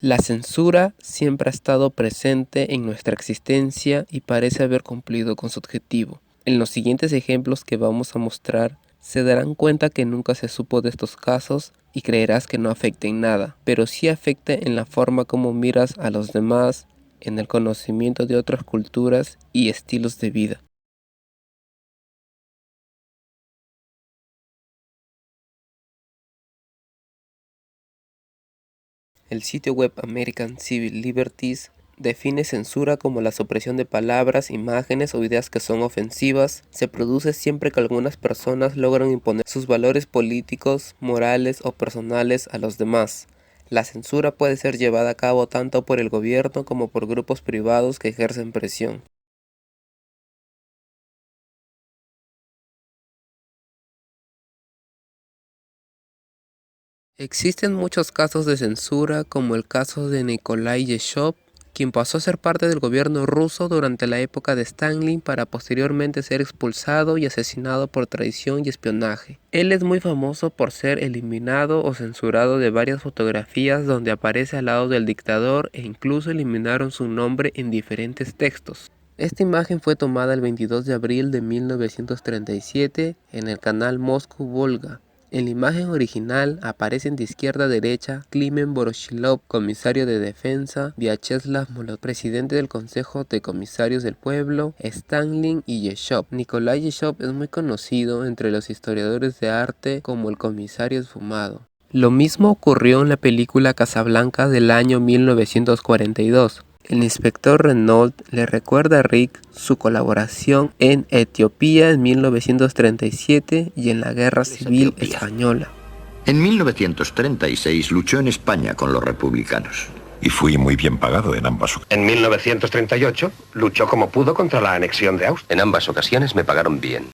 La censura siempre ha estado presente en nuestra existencia y parece haber cumplido con su objetivo. En los siguientes ejemplos que vamos a mostrar, se darán cuenta que nunca se supo de estos casos y creerás que no afecta en nada, pero sí afecta en la forma como miras a los demás, en el conocimiento de otras culturas y estilos de vida. El sitio web American Civil Liberties define censura como la supresión de palabras, imágenes o ideas que son ofensivas. Se produce siempre que algunas personas logran imponer sus valores políticos, morales o personales a los demás. La censura puede ser llevada a cabo tanto por el gobierno como por grupos privados que ejercen presión. Existen muchos casos de censura, como el caso de Nikolai Yeshov, quien pasó a ser parte del gobierno ruso durante la época de Stalin para posteriormente ser expulsado y asesinado por traición y espionaje. Él es muy famoso por ser eliminado o censurado de varias fotografías donde aparece al lado del dictador, e incluso eliminaron su nombre en diferentes textos. Esta imagen fue tomada el 22 de abril de 1937 en el canal Moscú Volga. En la imagen original aparecen de izquierda a derecha Klimen Voroshilov, comisario de defensa, Vyacheslav Molotov, presidente del Consejo de Comisarios del Pueblo, Stalin y Yeshov. Nikolai Yeshov es muy conocido entre los historiadores de arte como el comisario esfumado. Lo mismo ocurrió en la película Casablanca del año 1942. El inspector Renault le recuerda a Rick su colaboración en Etiopía en 1937 y en la Guerra Civil Española. En 1936 luchó en España con los republicanos. Y fui muy bien pagado en ambas ocasiones. En 1938 luchó como pudo contra la anexión de Austria. En ambas ocasiones me pagaron bien.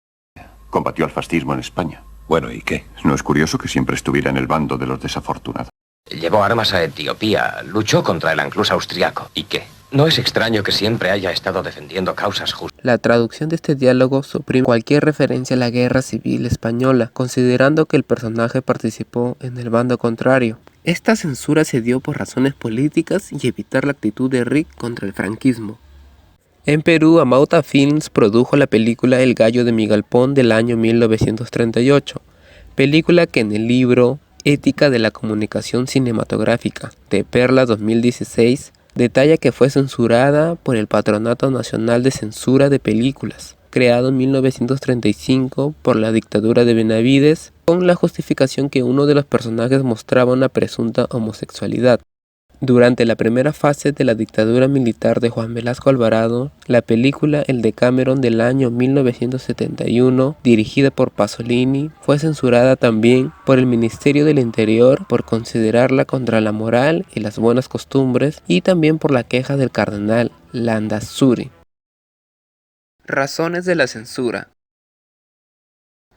Combatió al fascismo en España. Bueno, ¿y qué? ¿No es curioso que siempre estuviera en el bando de los desafortunados? Llevó armas a Etiopía, luchó contra el Anschluss austriaco. ¿Y qué? No es extraño que siempre haya estado defendiendo causas justas. La traducción de este diálogo suprime cualquier referencia a la Guerra Civil Española, considerando que el personaje participó en el bando contrario. Esta censura se dio por razones políticas y evitar la actitud de Rick contra el franquismo. En Perú, Amauta Films produjo la película El gallo de mi galpón del año 1938, película que en el libro Ética de la comunicación cinematográfica de Perla 2016 detalla que fue censurada por el Patronato Nacional de Censura de Películas, creado en 1935 por la dictadura de Benavides, con la justificación que uno de los personajes mostraba una presunta homosexualidad. Durante la primera fase de la dictadura militar de Juan Velasco Alvarado, la película El Decameron del año 1971, dirigida por Pasolini, fue censurada también por el Ministerio del Interior por considerarla contra la moral y las buenas costumbres, y también por la queja del cardenal Landazuri. Razones de la censura.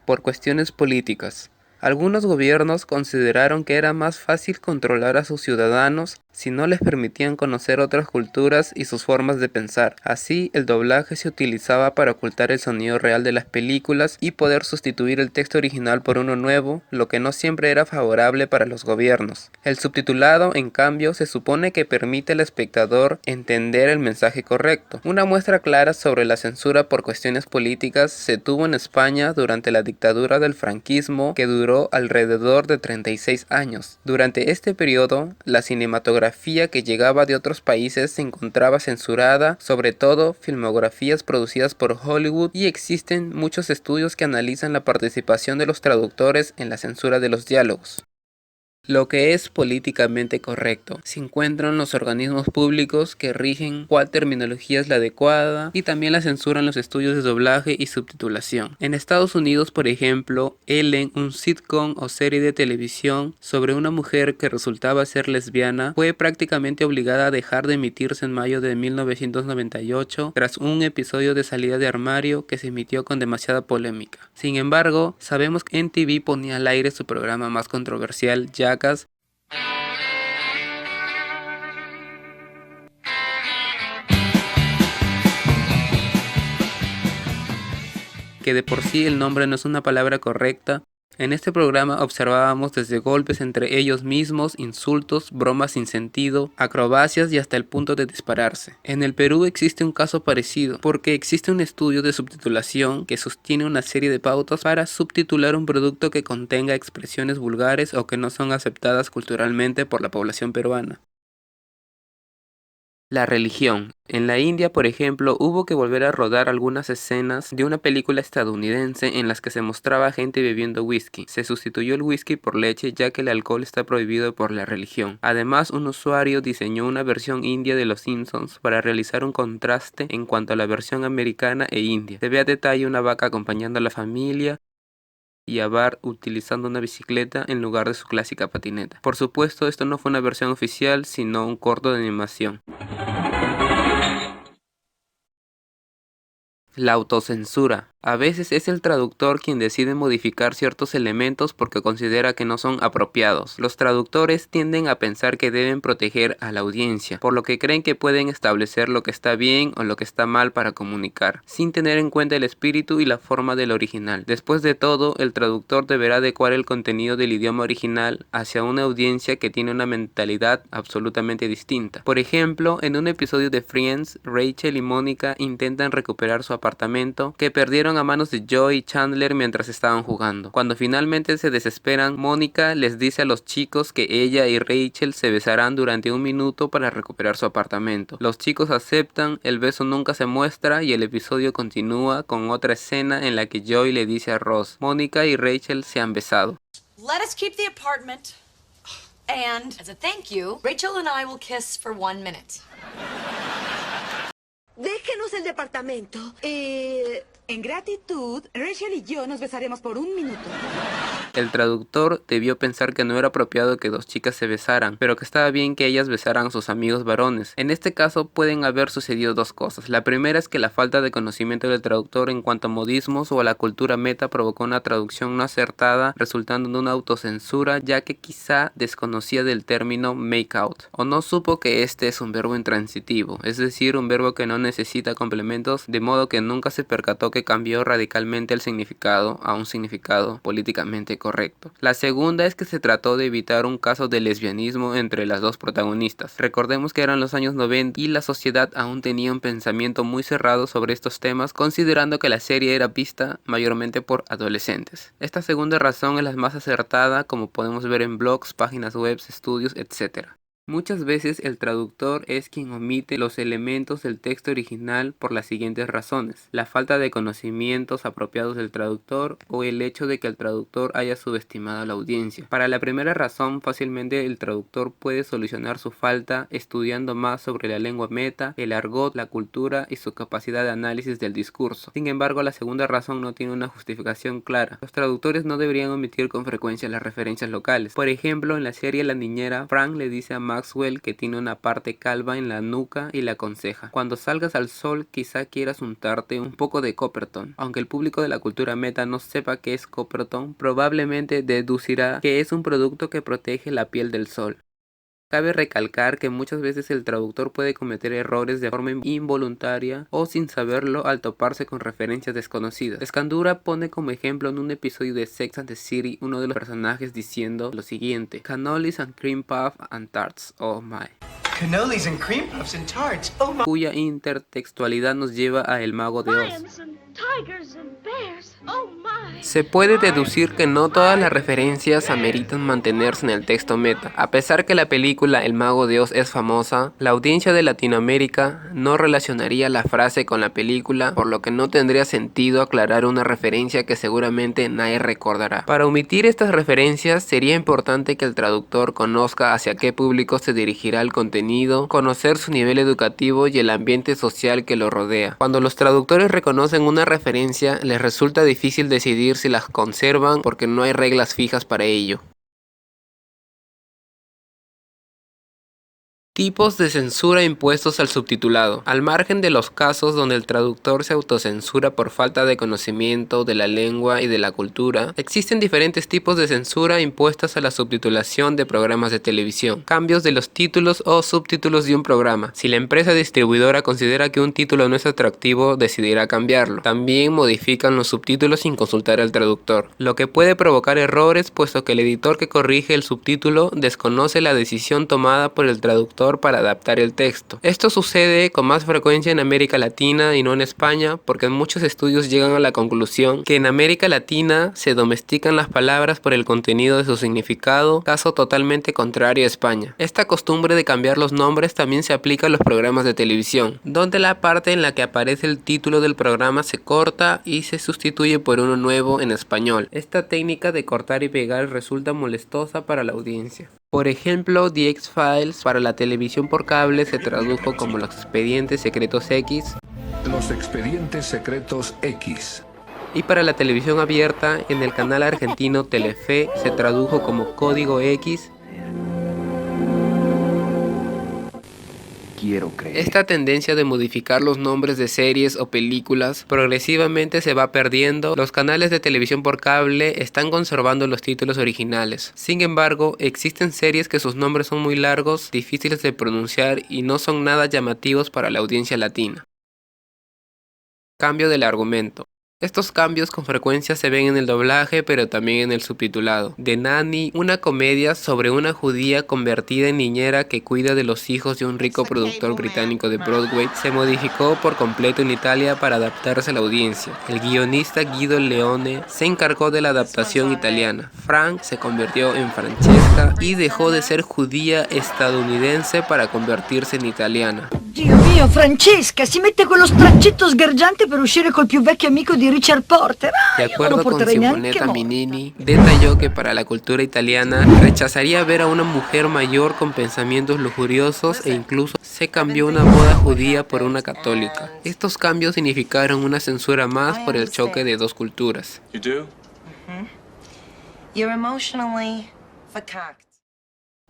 Por cuestiones políticas. Algunos gobiernos consideraron que era más fácil controlar a sus ciudadanos si no les permitían conocer otras culturas y sus formas de pensar. Así, el doblaje se utilizaba para ocultar el sonido real de las películas y poder sustituir el texto original por uno nuevo, lo que no siempre era favorable para los gobiernos. El subtitulado, en cambio, se supone que permite al espectador entender el mensaje correcto. Una muestra clara sobre la censura por cuestiones políticas se tuvo en España durante la dictadura del franquismo, que duró alrededor de 36 años. Durante este periodo, la cinematografía que llegaba de otros países se encontraba censurada, sobre todo filmografías producidas por Hollywood, y existen muchos estudios que analizan la participación de los traductores en la censura de los diálogos. Lo que es políticamente correcto. Se encuentran los organismos públicos que rigen cuál terminología es la adecuada, y también la censura en los estudios de doblaje y subtitulación. En Estados Unidos, por ejemplo, Ellen, un sitcom o serie de televisión sobre una mujer que resultaba ser lesbiana, fue prácticamente obligada a dejar de emitirse en mayo de 1998 tras un episodio de salida de armario que se emitió con demasiada polémica. Sin embargo, sabemos que MTV ponía al aire su programa más controversial, Jackass, que de por sí el nombre no es una palabra correcta. En este programa observábamos desde golpes entre ellos mismos, insultos, bromas sin sentido, acrobacias y hasta el punto de dispararse. En el Perú existe un caso parecido, porque existe un estudio de subtitulación que sostiene una serie de pautas para subtitular un producto que contenga expresiones vulgares o que no son aceptadas culturalmente por la población peruana. La religión. En la India, por ejemplo, hubo que volver a rodar algunas escenas de una película estadounidense en las que se mostraba gente bebiendo whisky. Se sustituyó el whisky por leche ya que el alcohol está prohibido por la religión. Además, un usuario diseñó una versión india de Los Simpsons para realizar un contraste en cuanto a la versión americana e india. Se ve a detalle una vaca acompañando a la familia y a Bart utilizando una bicicleta en lugar de su clásica patineta. Por supuesto, esto no fue una versión oficial, sino un corto de animación. La autocensura. A veces es el traductor quien decide modificar ciertos elementos porque considera que no son apropiados. Los traductores tienden a pensar que deben proteger a la audiencia, por lo que creen que pueden establecer lo que está bien o lo que está mal para comunicar, sin tener en cuenta el espíritu y la forma del original. Después de todo, el traductor deberá adecuar el contenido del idioma original hacia una audiencia que tiene una mentalidad absolutamente distinta. Por ejemplo, en un episodio de Friends, Rachel y Mónica intentan recuperar su apartamento que perdieron a manos de Joey y Chandler mientras estaban jugando. Cuando finalmente se desesperan, Mónica les dice a los chicos que ella y Rachel se besarán durante 1 minuto para recuperar su apartamento. Los chicos aceptan, el beso nunca se muestra y el episodio continúa con otra escena en la que Joey le dice a Ross: Mónica y Rachel se han besado. Let us keep the apartment, and as a thank you, Rachel and I will kiss for 1 minute. Déjenos el departamento. En gratitud, Rachel y yo nos besaremos por 1 minuto. El traductor debió pensar que no era apropiado que 2 chicas se besaran, pero que estaba bien que ellas besaran a sus amigos varones. En este caso pueden haber sucedido 2 cosas. La primera es que la falta de conocimiento del traductor en cuanto a modismos o a la cultura meta provocó una traducción no acertada, resultando en una autocensura, ya que quizá desconocía del término make out, o no supo que este es un verbo intransitivo, es decir, un verbo que no necesita complementos, de modo que nunca se percató que cambió radicalmente el significado a un significado políticamente correcto. La segunda es que se trató de evitar un caso de lesbianismo entre las 2 protagonistas. Recordemos que eran los años 90 y la sociedad aún tenía un pensamiento muy cerrado sobre estos temas, considerando que la serie era vista mayormente por adolescentes. Esta segunda razón es la más acertada, como podemos ver en blogs, páginas web, estudios, etc. Muchas veces el traductor es quien omite los elementos del texto original por las siguientes razones: la falta de conocimientos apropiados del traductor o el hecho de que el traductor haya subestimado a la audiencia. Para la primera razón, fácilmente el traductor puede solucionar su falta estudiando más sobre la lengua meta, el argot, la cultura y su capacidad de análisis del discurso. Sin embargo, la segunda razón no tiene una justificación clara. Los traductores no deberían omitir con frecuencia las referencias locales. Por ejemplo, en la serie La Niñera, Frank le dice a Maxwell que tiene una parte calva en la nuca y le aconseja: cuando salgas al sol quizá quieras untarte un poco de Coppertone. Aunque el público de la cultura meta no sepa qué es Coppertone, probablemente deducirá que es un producto que protege la piel del sol. Cabe recalcar que muchas veces el traductor puede cometer errores de forma involuntaria o sin saberlo al toparse con referencias desconocidas. Escandura pone como ejemplo en un episodio de Sex and the City uno de los personajes diciendo lo siguiente: cannolis and cream puff and tarts, oh my. Cannolis and cream puffs and tarts, oh my. Cuya intertextualidad nos lleva a El Mago de Oz. Se puede deducir que no todas las referencias ameritan mantenerse en el texto meta. A pesar que la película El Mago de Oz es famosa, la audiencia de Latinoamérica no relacionaría la frase con la película, por lo que no tendría sentido aclarar una referencia que seguramente nadie recordará. Para omitir estas referencias, sería importante que el traductor conozca hacia qué público se dirigirá el contenido, conocer su nivel educativo y el ambiente social que lo rodea. Cuando los traductores reconocen una referencia, les resulta difícil decidir si las conservan porque no hay reglas fijas para ello. Tipos de censura impuestos al subtitulado. Al margen de los casos donde el traductor se autocensura por falta de conocimiento de la lengua y de la cultura, existen diferentes tipos de censura impuestas a la subtitulación de programas de televisión. Cambios de los títulos o subtítulos de un programa. Si la empresa distribuidora considera que un título no es atractivo, decidirá cambiarlo. También modifican los subtítulos sin consultar al traductor, lo que puede provocar errores puesto que el editor que corrige el subtítulo desconoce la decisión tomada por el traductor para adaptar el texto. Esto sucede con más frecuencia en América Latina y no en España, porque muchos estudios llegan a la conclusión que en América Latina se domestican las palabras por el contenido de su significado, caso totalmente contrario a España. Esta costumbre de cambiar los nombres también se aplica a los programas de televisión, donde la parte en la que aparece el título del programa se corta y se sustituye por uno nuevo en español. Esta técnica de cortar y pegar resulta molestosa para la audiencia. Por ejemplo, The X-Files para la televisión por cable se tradujo como Los Expedientes Secretos X. Los Expedientes Secretos X. Y para la televisión abierta, en el canal argentino Telefe se tradujo como Código X. Quiero creer. Esta tendencia de modificar los nombres de series o películas progresivamente se va perdiendo. Los canales de televisión por cable están conservando los títulos originales. Sin embargo, existen series que sus nombres son muy largos, difíciles de pronunciar y no son nada llamativos para la audiencia latina. Cambio del argumento. Estos cambios con frecuencia se ven en el doblaje, pero también en el subtitulado. The Nanny, una comedia sobre una judía convertida en niñera que cuida de los hijos de un rico productor británico de Broadway, se modificó por completo en Italia para adaptarse a la audiencia. El guionista Guido Leone se encargó de la adaptación italiana. Frank se convirtió en Francesca y dejó de ser judía estadounidense para convertirse en italiana. Dio mio, Francesca si mette quello straccetto sgargiante per uscire col più vecchio amico di Richard Porter. De acuerdo con Simonetta Minini, detalló que para la cultura italiana rechazaría ver a una mujer mayor con pensamientos lujuriosos e incluso se cambió una boda judía por una católica. Estos cambios significaron una censura más por el choque de dos culturas. You're emotionally verknackt.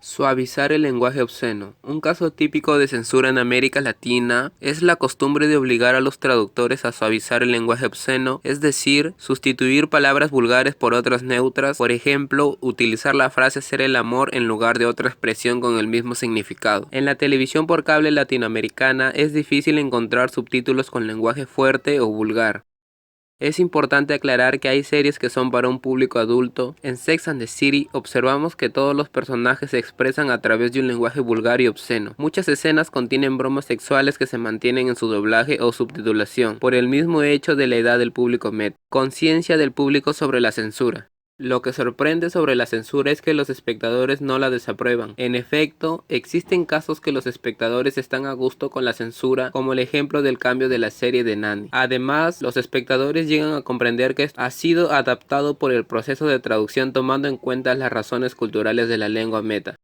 Suavizar el lenguaje obsceno. Un caso típico de censura en América Latina es la costumbre de obligar a los traductores a suavizar el lenguaje obsceno, es decir, sustituir palabras vulgares por otras neutras, por ejemplo, utilizar la frase hacer el amor en lugar de otra expresión con el mismo significado. En la televisión por cable latinoamericana es difícil encontrar subtítulos con lenguaje fuerte o vulgar. Es importante aclarar que hay series que son para un público adulto. En Sex and the City observamos que todos los personajes se expresan a través de un lenguaje vulgar y obsceno. Muchas escenas contienen bromas sexuales que se mantienen en su doblaje o subtitulación, por el mismo hecho de la edad del público meta. Conciencia del público sobre la censura. Lo que sorprende sobre la censura es que los espectadores no la desaprueban. En efecto, existen casos que los espectadores están a gusto con la censura, como el ejemplo del cambio de la serie de Nanny. Además, los espectadores llegan a comprender que esto ha sido adaptado por el proceso de traducción tomando en cuenta las razones culturales de la lengua meta.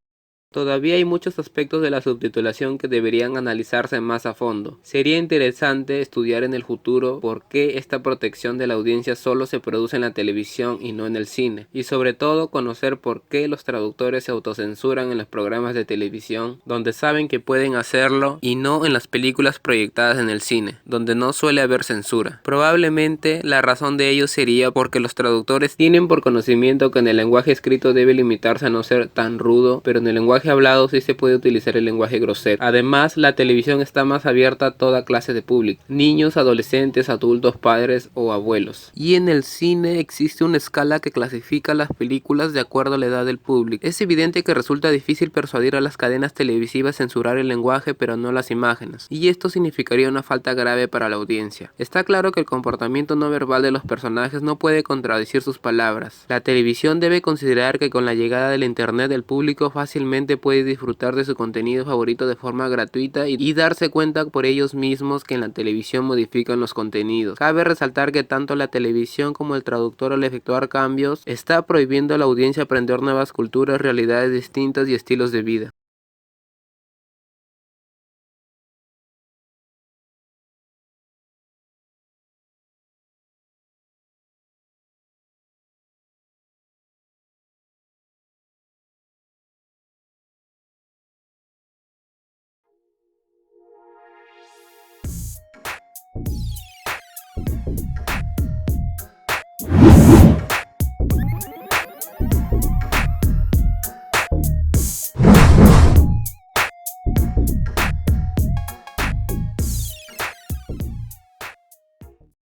Todavía hay muchos aspectos de la subtitulación que deberían analizarse más a fondo. Sería interesante estudiar en el futuro por qué esta protección de la audiencia solo se produce en la televisión y no en el cine. Y sobre todo conocer por qué los traductores se autocensuran en los programas de televisión, donde saben que pueden hacerlo, y no en las películas proyectadas en el cine, donde no suele haber censura. Probablemente la razón de ello sería porque los traductores tienen por conocimiento que en el lenguaje escrito debe limitarse a no ser tan rudo, pero en el lenguaje hablado sí se puede utilizar el lenguaje grosero. Además, la televisión está más abierta a toda clase de público, niños, adolescentes, adultos, padres o abuelos. Y en el cine existe una escala que clasifica las películas de acuerdo a la edad del público. Es evidente que resulta difícil persuadir a las cadenas televisivas a censurar el lenguaje pero no las imágenes, y esto significaría una falta grave para la audiencia. Está claro que el comportamiento no verbal de los personajes no puede contradecir sus palabras. La televisión debe considerar que con la llegada del internet el público fácilmente puede disfrutar de su contenido favorito de forma gratuita y darse cuenta por ellos mismos que en la televisión modifican los contenidos. Cabe resaltar que tanto la televisión como el traductor al efectuar cambios está prohibiendo a la audiencia aprender nuevas culturas, realidades distintas y estilos de vida.